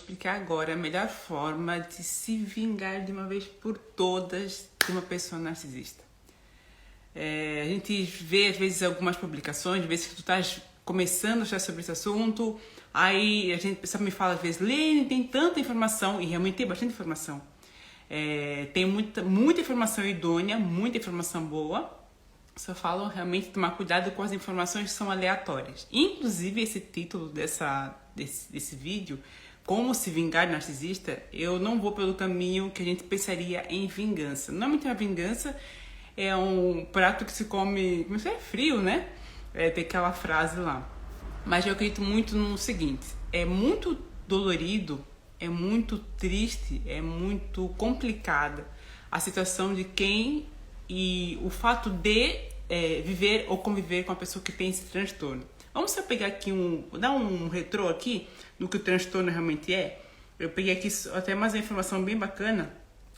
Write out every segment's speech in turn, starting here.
explicar agora a melhor forma de se vingar de uma vez por todas de uma pessoa narcisista. A gente vê às vezes algumas publicações, às vezes que tu estás começando já sobre esse assunto, aí a pessoa me fala às vezes, Lene, tem tanta informação, e realmente tem bastante informação. Tem muita informação idônea, muita informação boa, só falam realmente tomar cuidado com as informações que são aleatórias. Inclusive esse título desse vídeo, como se vingar de narcisista, eu não vou pelo caminho que a gente pensaria em vingança. Normalmente a vingança é um prato que se come, não sei, frio, né? Tem aquela frase lá. Mas eu acredito muito no seguinte, é muito dolorido, é muito triste, é muito complicada a situação de quem e o fato de viver ou conviver com a pessoa que tem esse transtorno. Vamos só pegar aqui dar um retrô aqui no que o transtorno realmente é. Eu peguei aqui até mais uma informação bem bacana,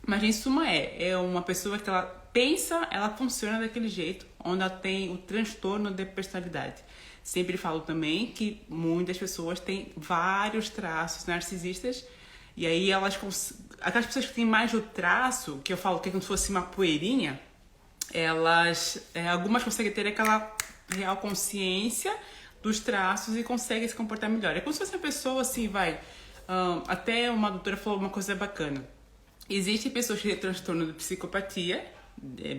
mas em suma é uma pessoa que ela pensa, ela funciona daquele jeito, onde ela tem o transtorno de personalidade. Sempre falo também que muitas pessoas têm vários traços narcisistas, e aí aquelas pessoas que têm mais o traço, que eu falo que é como se fosse uma poeirinha, algumas conseguem ter aquela real consciência dos traços e conseguem se comportar melhor. É como se fosse uma pessoa assim, até uma doutora falou uma coisa bacana. Existem pessoas que têm transtorno de psicopatia,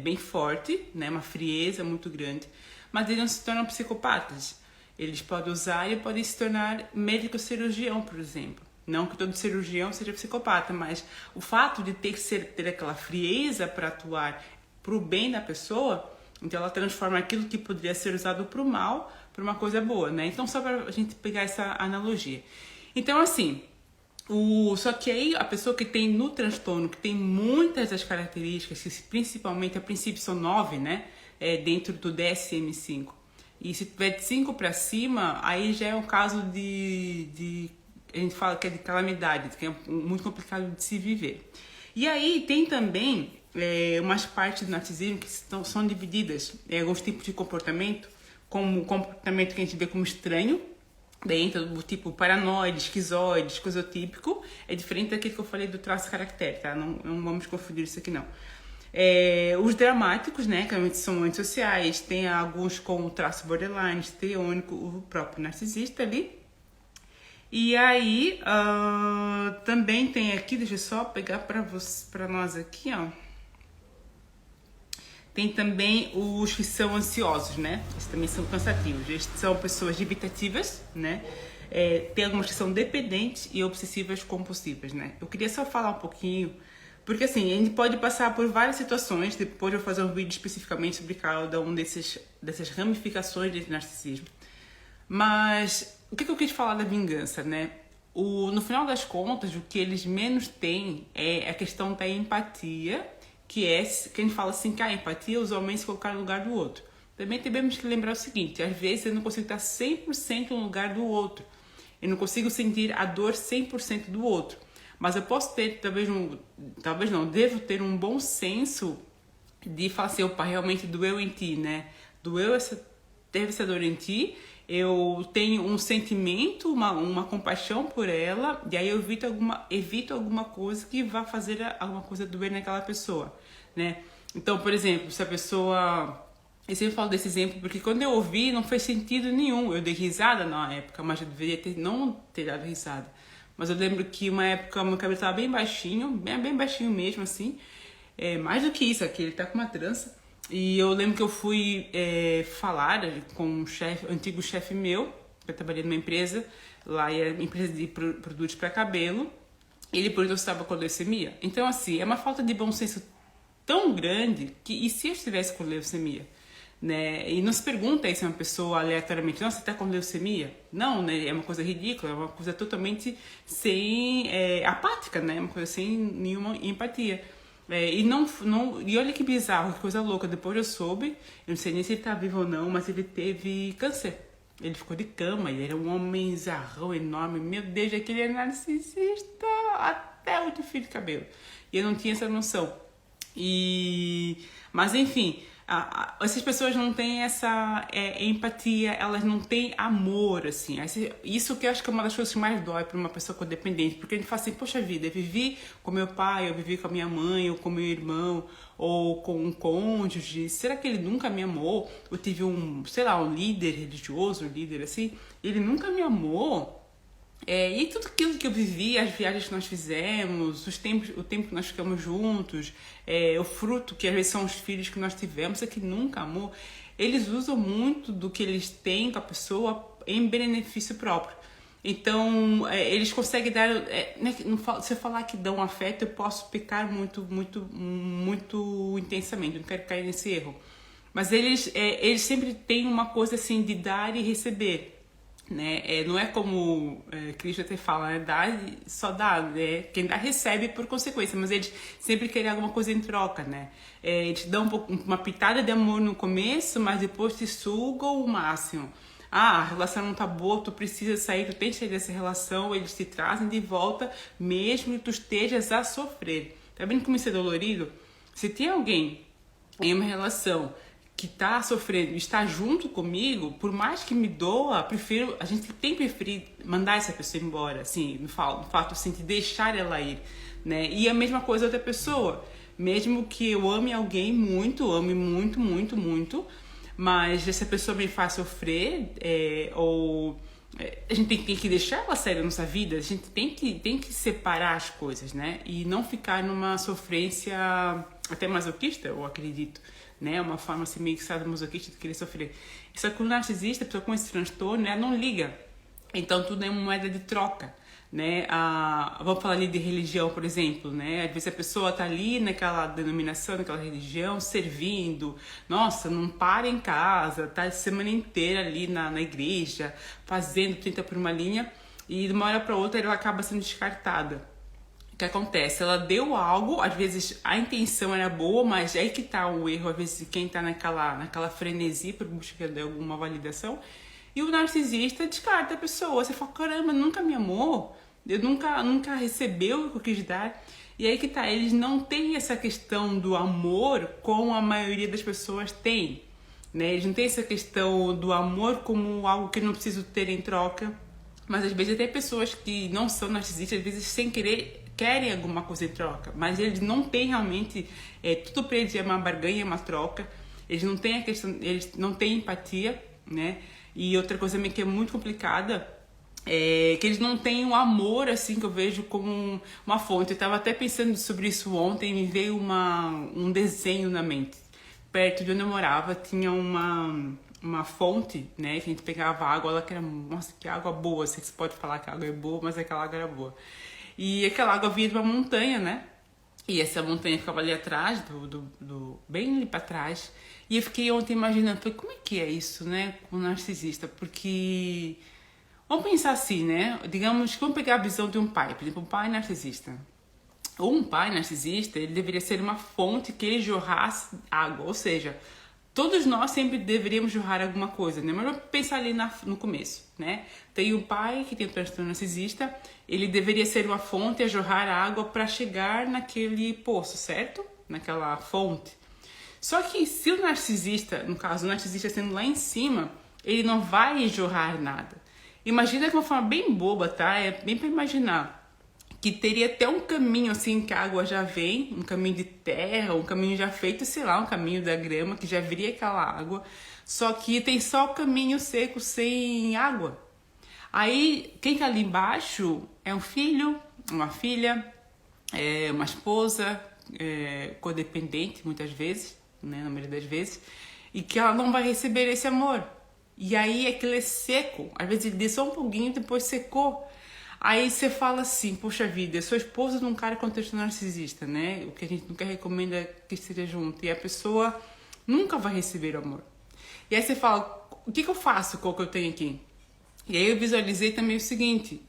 bem forte, né, uma frieza muito grande, mas eles não se tornam psicopatas. Eles podem usar e podem se tornar médico cirurgião, por exemplo. Não que todo cirurgião seja psicopata, mas o fato de ter aquela frieza para atuar para o bem da pessoa, então ela transforma aquilo que poderia ser usado para o mal, para uma coisa boa, né? Então só para a gente pegar essa analogia. Então assim, só que aí a pessoa que tem no transtorno, que tem muitas das características, que principalmente a princípio são 9, né? Dentro do DSM-5. E se tiver de 5 para cima, aí já é um caso a gente fala que é de calamidade, que é muito complicado de se viver. E aí tem também umas partes do narcisismo que são divididas em alguns tipos de comportamento, como o comportamento que a gente vê como estranho, dentro do tipo paranoide, esquizoide, esquizotípico, é diferente daquele que eu falei do traço caractere, tá? Não vamos confundir isso aqui não. Os dramáticos, né, que realmente são antissociais, tem alguns com o traço borderline, histriônico, o próprio narcisista ali. E aí, também tem aqui, deixa eu só pegar para nós aqui, ó. Tem também os que são ansiosos, né? Esses também são cansativos. Esses são pessoas evitativas, né? Tem algumas que são dependentes e obsessivas compulsivas, né? Eu queria só falar um pouquinho, porque assim, a gente pode passar por várias situações, depois eu vou fazer um vídeo especificamente sobre cada um dessas ramificações de narcisismo. Mas o que eu quis falar da vingança, né? No final das contas, o que eles menos têm é a questão da empatia, que a gente fala assim, que a empatia usualmente se colocar no lugar do outro. Também temos que lembrar o seguinte, às vezes eu não consigo estar 100% no lugar do outro. Eu não consigo sentir a dor 100% do outro. Mas eu posso ter, talvez não, devo ter um bom senso de falar assim, opa, realmente doeu em ti, né? Teve essa dor em ti, eu tenho um sentimento, uma compaixão por ela, e aí eu evito alguma coisa que vá fazer alguma coisa doer naquela pessoa, né? Então, por exemplo, se a pessoa... Eu sempre falo desse exemplo porque quando eu ouvi não fez sentido nenhum. Eu dei risada na época, mas eu deveria não ter dado risada. Mas eu lembro que uma época meu cabelo estava bem baixinho, bem baixinho mesmo, assim. Mais do que isso, aqui ele tá com uma trança. E eu lembro que eu fui falar com um antigo chefe meu, eu trabalhei numa empresa, lá é uma empresa de produtos para cabelo, ele perguntou se estava com leucemia. Então, assim, é uma falta de bom senso tão grande que, e se eu estivesse com leucemia? Né? E não se pergunta aí se uma pessoa aleatoriamente, não, você está com leucemia? Não, né? É uma coisa ridícula, é uma coisa totalmente apática, né? Uma coisa sem nenhuma empatia. E olha que bizarro, que coisa louca. Depois eu soube, eu não sei nem se ele tá vivo ou não, mas ele teve câncer. Ele ficou de cama, ele era um homem zarrão enorme. Meu Deus, aquele é narcisista até o de fio de cabelo. E eu não tinha essa noção. Mas enfim, essas pessoas não têm essa empatia, elas não têm amor, assim. Isso que eu acho que é uma das coisas que mais dói para uma pessoa codependente, porque a gente fala assim, poxa vida, eu vivi com meu pai, eu vivi com a minha mãe, ou com meu irmão, ou com um cônjuge, será que ele nunca me amou? Eu tive sei lá, um líder religioso, um líder assim, ele nunca me amou? E tudo aquilo que eu vivi, as viagens que nós fizemos, o tempo que nós ficamos juntos, o fruto que às vezes são os filhos que nós tivemos, é que nunca amou. Eles usam muito do que eles têm com a pessoa em benefício próprio. Então, eles conseguem dar... se eu falar que dão afeto, eu posso pecar muito, muito, muito intensamente. Eu não quero cair nesse erro. Mas eles sempre têm uma coisa assim de dar e receber. Né? Não é como Cristo até fala, né? Dá, só dá, né? Quem dá recebe por consequência, mas eles sempre querem alguma coisa em troca, né? Eles te dão uma pitada de amor no começo, mas depois te sugam o máximo. A relação não tá boa, tu precisa sair, tu tem que sair dessa relação, eles te trazem de volta, mesmo que tu estejas a sofrer. Tá vendo como isso é dolorido? Se tem alguém em uma relação que está sofrendo, está junto comigo, por mais que me doa, a gente tem que preferir mandar essa pessoa embora, assim, no fato assim, de deixar ela ir, né? E a mesma coisa outra pessoa, mesmo que eu ame alguém muito, ame muito, muito, muito, mas essa pessoa me faz sofrer, a gente tem que deixar ela sair da nossa vida, a gente tem que separar as coisas, né? E não ficar numa sofrência até masoquista, eu acredito, né? Uma forma assim meio que sadomasoquista de querer sofrer. Só que o narcisista, a pessoa com esse transtorno, né, não liga. Então tudo é uma moeda de troca, né? Vamos falar ali de religião, por exemplo, né? Às vezes a pessoa tá ali naquela denominação, naquela religião, servindo, nossa, não para em casa, tá a semana inteira ali na igreja, fazendo 30 por uma linha, e de uma hora para outra ela acaba sendo descartada. O que acontece? Ela deu algo, às vezes a intenção era boa, mas aí que tá o erro, às vezes quem tá naquela frenesi por busca de alguma validação, e o narcisista descarta a pessoa. Você fala, caramba, nunca me amou, eu nunca recebeu o que eu quis dar. E aí que tá, eles não têm essa questão do amor como a maioria das pessoas tem, né? Eles não têm essa questão do amor como algo que não preciso ter em troca, mas às vezes até pessoas que não são narcisistas, às vezes sem querer querem alguma coisa em troca, mas eles não têm realmente, tudo para eles é uma barganha, é uma troca, eles não têm a questão, eles não têm empatia, né? E outra coisa também que é muito complicada é que eles não têm o amor, assim, que eu vejo como uma fonte. Eu estava até pensando sobre isso ontem, me veio um desenho na mente. Perto de onde eu morava tinha uma fonte, né, que a gente pegava água, ela que era, nossa, que água boa, sei que você pode falar que a água é boa, mas aquela água era boa. E aquela água vinha de uma montanha, né? E essa montanha ficava ali atrás, bem ali pra trás. E eu fiquei ontem imaginando, falei, como é que é isso, né, com o narcisista? Porque, vamos pensar assim, né? Digamos que vamos pegar a visão de um pai, por exemplo, um pai narcisista. Ou um pai narcisista, ele deveria ser uma fonte que ele jorrasse água, ou seja, todos nós sempre deveríamos jorrar alguma coisa, né? Mas vamos pensar ali no começo, né? Tem um pai que tem um transtorno narcisista, ele deveria ser uma fonte a jorrar água para chegar naquele poço, certo? Naquela fonte. Só que se o narcisista, no caso, o narcisista sendo lá em cima, ele não vai jorrar nada. Imagina de uma forma bem boba, tá? É bem para imaginar que teria até um caminho assim que a água já vem, um caminho de terra, um caminho já feito, sei lá, um caminho da grama que já viria aquela água, só que tem só o caminho seco sem água. Aí quem tá ali embaixo é um filho, uma filha, uma esposa, codependente muitas vezes, né, na maioria das vezes, e que ela não vai receber esse amor. E aí aquilo é seco, às vezes ele desceu um pouquinho e depois secou. Aí você fala assim, poxa vida, eu sou esposa de um cara com transtorno narcisista, né? O que a gente nunca recomenda é que esteja junto. E a pessoa nunca vai receber o amor. E aí você fala, o que eu faço com o que eu tenho aqui? E aí eu visualizei também o seguinte,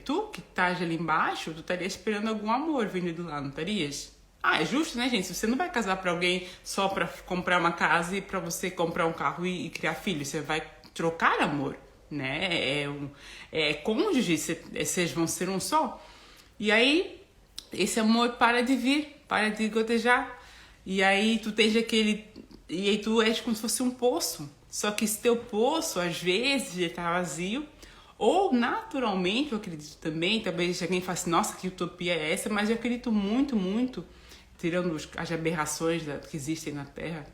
tu que estás ali embaixo, tu estaria esperando algum amor vindo de lá, não estarias? É justo, né, gente? Você não vai casar pra alguém só pra comprar uma casa e pra você comprar um carro e criar filhos. Você vai trocar amor, né? Cônjuge, vocês vão ser um só. E aí, esse amor para de vir, para de gotejar. E aí, tu tens E aí tu és como se fosse um poço. Só que esse teu poço, às vezes, ele tá vazio. Ou, naturalmente, eu acredito também, talvez alguém fale assim, nossa, que utopia é essa? Mas eu acredito muito, muito, tirando as aberrações que existem na Terra,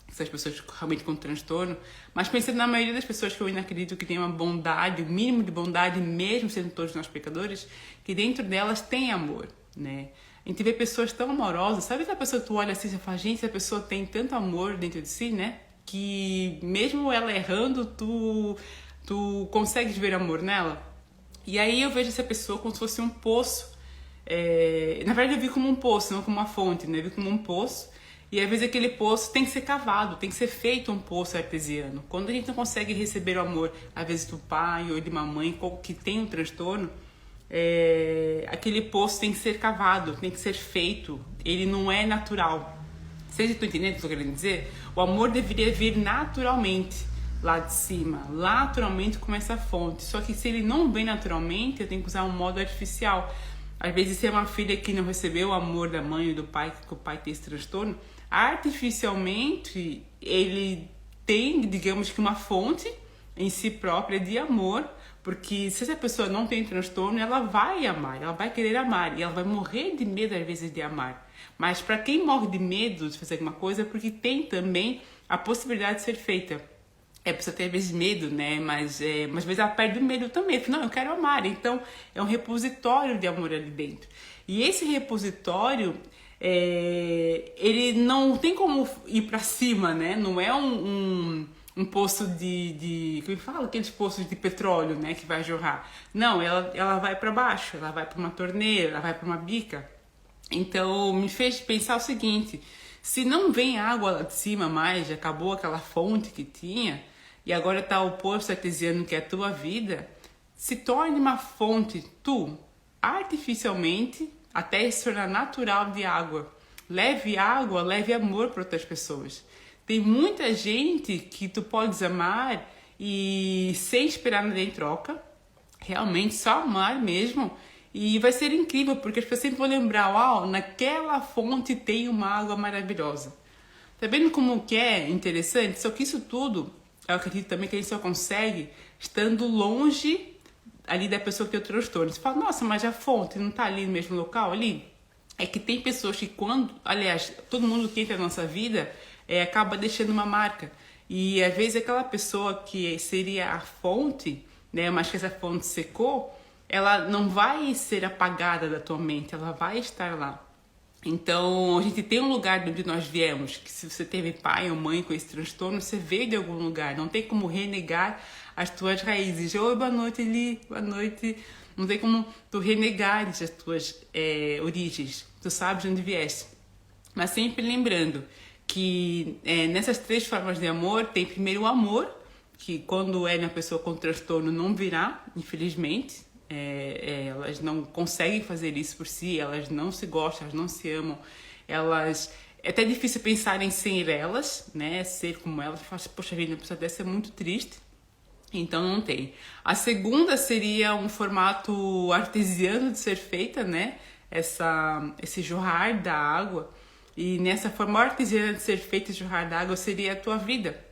essas pessoas realmente com transtorno, mas pensando na maioria das pessoas que eu ainda acredito que tem uma bondade, o mínimo de bondade, mesmo sendo todos nós pecadores, que dentro delas tem amor, né? A gente vê pessoas tão amorosas, sabe aquela pessoa que tu olha assim e fala, gente, essa pessoa tem tanto amor dentro de si, né? Que mesmo ela errando, tu consegues ver amor nela. E aí eu vejo essa pessoa como se fosse um poço. Na verdade eu vi como um poço, não como uma fonte, né? Eu vi como um poço. E às vezes aquele poço tem que ser cavado, tem que ser feito um poço artesiano. Quando a gente não consegue receber o amor, às vezes do pai ou de uma mãe que tem um transtorno, aquele poço tem que ser cavado, tem que ser feito. Ele não é natural. Vocês estão entendendo o que eu estou querendo dizer? O amor deveria vir naturalmente lá de cima, naturalmente como essa fonte. Só que se ele não vem naturalmente, eu tenho que usar um modo artificial. Às vezes, se é uma filha que não recebeu o amor da mãe ou do pai, que o pai tem esse transtorno, artificialmente ele tem, digamos que uma fonte em si própria de amor, porque se essa pessoa não tem transtorno, ela vai amar, ela vai querer amar e ela vai morrer de medo às vezes de amar. Mas para quem morre de medo de fazer alguma coisa, é porque tem também a possibilidade de ser feita. A pessoa tem às vezes medo, né? Mas às vezes ela perde o medo também. Não, eu quero amar. Então é um repositório de amor ali dentro. E esse repositório, ele não tem como ir para cima, né? Não é um poço como fala? Aqueles poços de petróleo, né? Que vai jorrar. Não, ela vai para baixo, ela vai para uma torneira, ela vai para uma bica. Então me fez pensar o seguinte: se não vem água lá de cima mais, já acabou aquela fonte que tinha, e agora está o poço artesiano que é a tua vida, se torne uma fonte, artificialmente, até se tornar natural de água. Leve água, leve amor para outras pessoas. Tem muita gente que tu podes amar e sem esperar nada em troca, realmente só amar mesmo, e vai ser incrível, porque as pessoas sempre vão lembrar, uau, naquela fonte tem uma água maravilhosa. Tá vendo como que é interessante? Só que isso tudo, eu acredito também que a gente só consegue estando longe ali da pessoa que tem o transtorno. Você fala, nossa, mas a fonte não tá ali no mesmo local ali? É que tem pessoas que aliás, todo mundo que entra na nossa vida acaba deixando uma marca. E às vezes aquela pessoa que seria a fonte, né, mas que essa fonte secou, ela não vai ser apagada da tua mente, ela vai estar lá. Então, a gente tem um lugar de onde nós viemos, que se você teve pai ou mãe com esse transtorno, você veio de algum lugar, não tem como renegar as tuas raízes. Oi, boa noite, Eli, boa noite. Não tem como tu renegares as tuas origens, tu sabes de onde vieste. Mas sempre lembrando que nessas 3 formas de amor, tem primeiro o amor, que quando é uma pessoa com transtorno não virá, infelizmente. Elas não conseguem fazer isso por si, elas não se gostam, elas não se amam, é até difícil pensar em ser elas, né? Ser como elas, poxa vida, uma pessoa dessa é muito triste, então não tem. A segunda seria um formato artesiano de ser feita, né? Esse jorrar da água, e nessa forma artesiana de ser feita, esse jorrar da água seria a tua vida.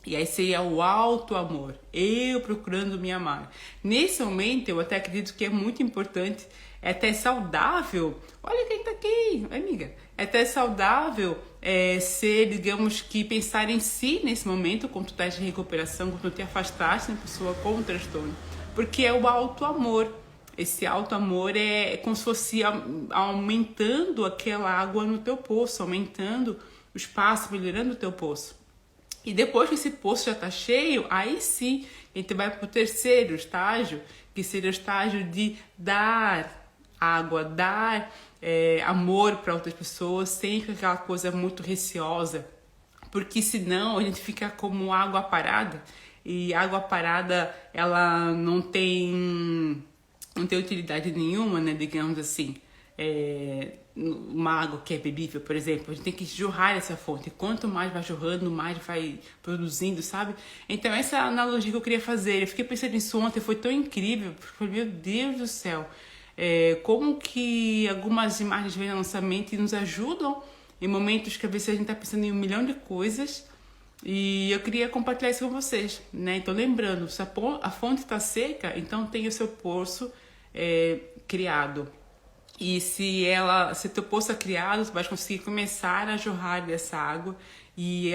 E aí seria o alto amor, eu procurando me amar. Nesse momento, eu até acredito que é muito importante, é até saudável. Olha quem tá aqui, amiga. É até saudável ser, digamos que, pensar em si nesse momento, quando tu estás de recuperação, quando tu te afastaste de uma pessoa com um transtorno. Porque é o alto amor. Esse alto amor é como se fosse aumentando aquela água no teu poço, aumentando o espaço, melhorando o teu poço. E depois que esse poço já está cheio, aí sim a gente vai para o terceiro estágio, que seria o estágio de dar água, dar amor para outras pessoas, sem aquela coisa muito receosa. Porque senão a gente fica como água parada, e água parada ela não tem utilidade nenhuma, né, digamos assim. Uma água que é bebível, por exemplo, a gente tem que jorrar essa fonte. Quanto mais vai jorrando, mais vai produzindo, sabe? Então essa é a analogia que eu queria fazer. Eu fiquei pensando nisso ontem, foi tão incrível, porque, meu Deus do céu, como que algumas imagens vêm na nossa mente e nos ajudam em momentos que às vezes a gente tá pensando em um milhão de coisas. E eu queria compartilhar isso com vocês, né? Então, lembrando, se a fonte está seca, então tem o seu poço criado. E se teu poço é criado, tu vai conseguir começar a jorrar dessa água e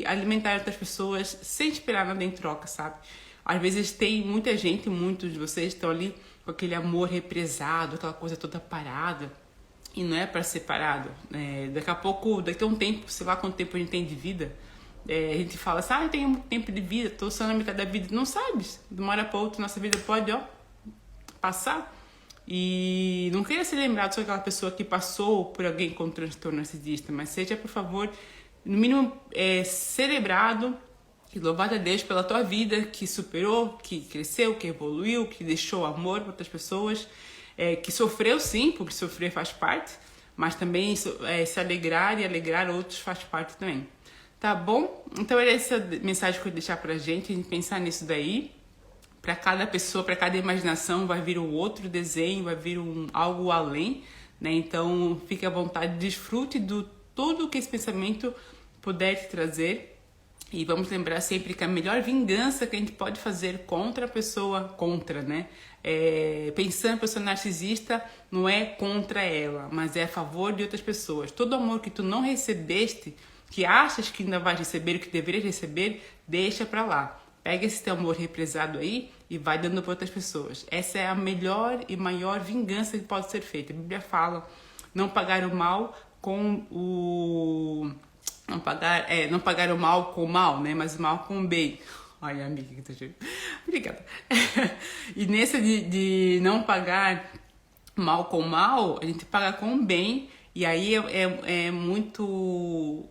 alimentar outras pessoas sem esperar nada em troca, sabe? Às vezes tem muita gente, muitos de vocês estão ali com aquele amor represado, aquela coisa toda parada. E não é para ser parado. Daqui a pouco, daqui a um tempo, sei lá quanto tempo a gente tem de vida, a gente fala assim, eu tenho muito tempo de vida, tô só na metade da vida. Não sabes, de uma hora para outra, nossa vida pode, passar. E não queria ser lembrado só aquela pessoa que passou por alguém com transtorno narcisista, mas seja, por favor, no mínimo, celebrado e louvado a Deus pela tua vida, que superou, que cresceu, que evoluiu, que deixou amor para outras pessoas, que sofreu sim, porque sofrer faz parte, mas também se alegrar e alegrar outros faz parte também. Tá bom? Então era essa mensagem que eu ia deixar pra gente, a gente pensar nisso daí. Para cada pessoa, para cada imaginação vai vir um outro desenho, vai vir algo além, né? Então fique à vontade, desfrute de tudo que esse pensamento puder te trazer. E vamos lembrar sempre que a melhor vingança que a gente pode fazer contra a pessoa, né? Pensando em pessoa narcisista, não é contra ela, mas é a favor de outras pessoas. Todo amor que tu não recebeste, que achas que ainda vai receber, o que deveria receber, deixa pra lá. Pega esse teu amor represado aí e vai dando para outras pessoas. Essa é a melhor e maior vingança que pode ser feita. A Bíblia fala, não pagar o mal com o... Não pagar o mal com o mal, né? Mas o mal com o bem. Olha, amiga, que tô cheio. Obrigada. E nessa de não pagar mal com mal, a gente paga com o bem. E aí é muito...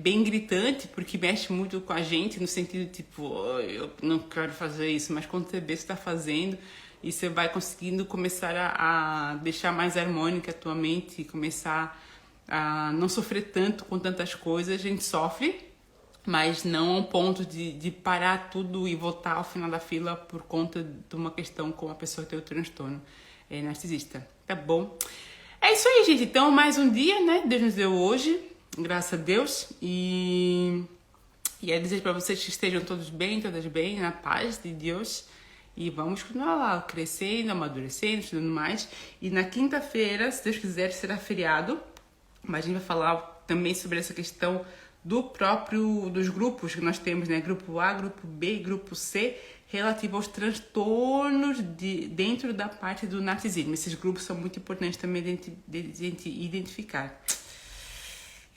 bem gritante, porque mexe muito com a gente, no sentido tipo, eu não quero fazer isso, mas quando você vê que você está fazendo, e você vai conseguindo começar a deixar mais harmônica a tua mente, e começar a não sofrer tanto com tantas coisas. A gente sofre, mas não ao ponto de parar tudo e voltar ao final da fila por conta de uma questão com a pessoa que tem o transtorno narcisista, tá bom? É isso aí, gente. Então, mais um dia, né? Deus nos deu hoje. Graças a Deus. E eu desejo para vocês que estejam todos bem, todas bem, na paz de Deus. E vamos continuar lá, crescendo, amadurecendo, estudando mais. E na quinta-feira, se Deus quiser, será feriado. Mas a gente vai falar também sobre essa questão dos grupos que nós temos, né? Grupo A, Grupo B e Grupo C, relativo aos transtornos dentro da parte do narcisismo. Esses grupos são muito importantes também de gente identificar.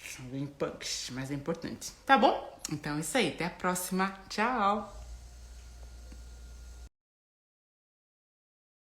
São bem punks, mas é importante. Tá bom? Então é isso aí. Até a próxima. Tchau!